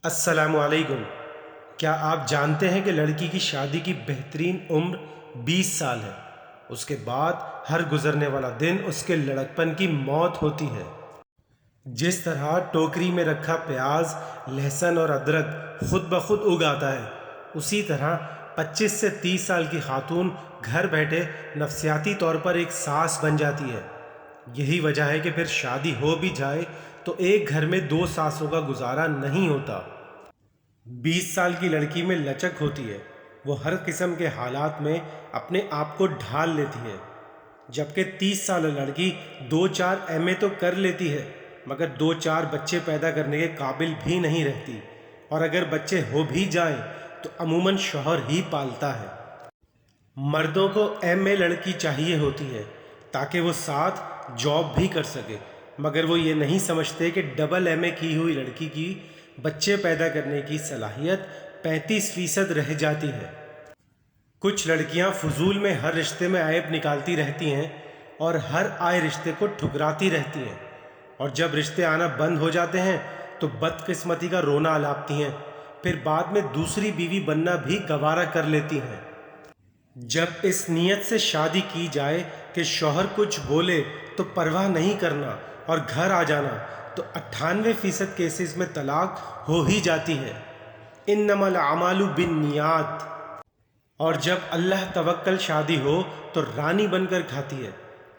السلام علیکم۔ کیا آپ جانتے ہیں کہ لڑکی کی شادی کی بہترین عمر 20 سال ہے؟ اس کے بعد ہر گزرنے والا دن اس کے لڑکپن کی موت ہوتی ہے۔ جس طرح ٹوکری میں رکھا پیاز، لہسن اور ادرک خود بخود اگ آتا ہے، اسی طرح 25 سے 30 سال کی خاتون گھر بیٹھے نفسیاتی طور پر ایک ساس بن جاتی ہے۔ یہی وجہ ہے کہ پھر شادی ہو بھی جائے تو ایک گھر میں 2 ساسوں کا گزارا نہیں ہوتا۔ 20 سال کی لڑکی میں لچک ہوتی ہے، وہ ہر قسم کے حالات میں اپنے آپ کو ڈھال لیتی ہے، جبکہ 30 سالہ لڑکی 2-4 ایم اے تو کر لیتی ہے مگر 2-4 بچے پیدا کرنے کے قابل بھی نہیں رہتی، اور اگر بچے ہو بھی جائیں تو عموماً شوہر ہی پالتا ہے۔ مردوں کو ایم اے لڑکی چاہیے ہوتی ہے تاکہ وہ ساتھ جاب بھی کر سکے، مگر وہ یہ نہیں سمجھتے کہ ڈبل ایم اے کی ہوئی لڑکی کی بچے پیدا کرنے کی صلاحیت 35% رہ جاتی ہے۔ کچھ لڑکیاں فضول میں ہر رشتے میں عیب نکالتی رہتی ہیں اور ہر آئے رشتے کو ٹھکراتی رہتی ہیں، اور جب رشتے آنا بند ہو جاتے ہیں تو بدقسمتی کا رونا الاپتی ہیں، پھر بعد میں دوسری بیوی بننا بھی گوارا کر لیتی ہیں۔ جب اس نیت سے شادی کی جائے کہ شوہر کچھ بولے تو پرواہ نہیں کرنا اور گھر آ جانا، تو 98% کیسز میں طلاق ہو ہی جاتی ہے۔ انما الاعمال بالنیات۔ اور جب اللہ توکل شادی ہو تو رانی بن کر کھاتی ہے۔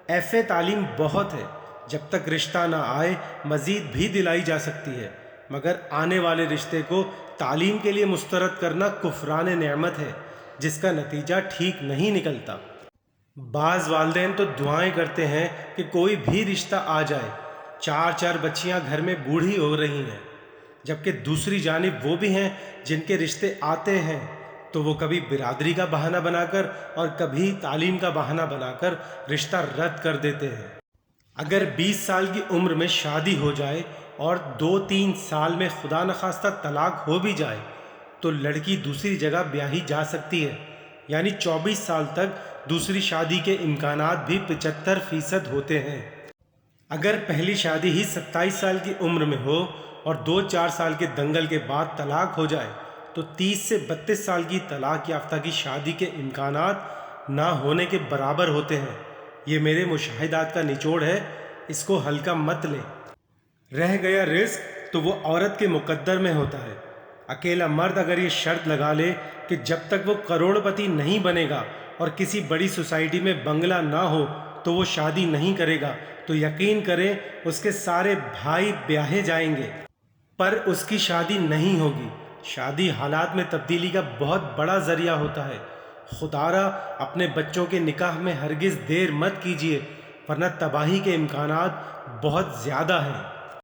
ایف اے تعلیم بہت ہے، جب تک رشتہ نہ آئے مزید بھی دلائی جا سکتی ہے، مگر آنے والے رشتے کو تعلیم کے لیے مسترد کرنا کفران نعمت ہے جس کا نتیجہ ٹھیک نہیں نکلتا۔ بعض والدین تو دعائیں کرتے ہیں کہ کوئی بھی رشتہ آ جائے، 4 بچیاں گھر میں بوڑھی ہو رہی ہیں، جبکہ دوسری جانب وہ بھی ہیں جن کے رشتے آتے ہیں تو وہ کبھی برادری کا بہانہ بنا کر اور کبھی تعلیم کا بہانہ بنا کر رشتہ رد کر دیتے ہیں۔ اگر 20 سال کی عمر میں شادی ہو جائے اور 2-3 سال میں خدا نخواستہ طلاق ہو بھی جائے تو لڑکی دوسری جگہ بیاہی جا سکتی ہے، یعنی 24 سال تک دوسری شادی کے امکانات بھی 75% ہوتے ہیں۔ اگر پہلی شادی ہی 27 سال کی عمر میں ہو اور 2-4 سال کے دنگل کے بعد طلاق ہو جائے تو 30 سے 32 سال کی طلاق یافتہ کی شادی کے امکانات نہ ہونے کے برابر ہوتے ہیں۔ یہ میرے مشاہدات کا نچوڑ ہے، اس کو ہلکا مت لیں۔ رہ گیا رزق تو وہ عورت کے مقدر میں ہوتا ہے۔ اکیلا مرد اگر یہ شرط لگا لے کہ جب تک وہ کروڑ پتی نہیں بنے گا اور کسی بڑی سوسائٹی میں بنگلہ نہ ہو تو وہ شادی نہیں کرے گا، تو یقین کریں اس کے سارے بھائی بیاہے جائیں گے پر اس کی شادی نہیں ہوگی۔ شادی حالات میں تبدیلی کا بہت بڑا ذریعہ ہوتا ہے۔ خدا را اپنے بچوں کے نکاح میں ہرگز دیر مت کیجیے، ورنہ تباہی کے امکانات بہت زیادہ ہیں۔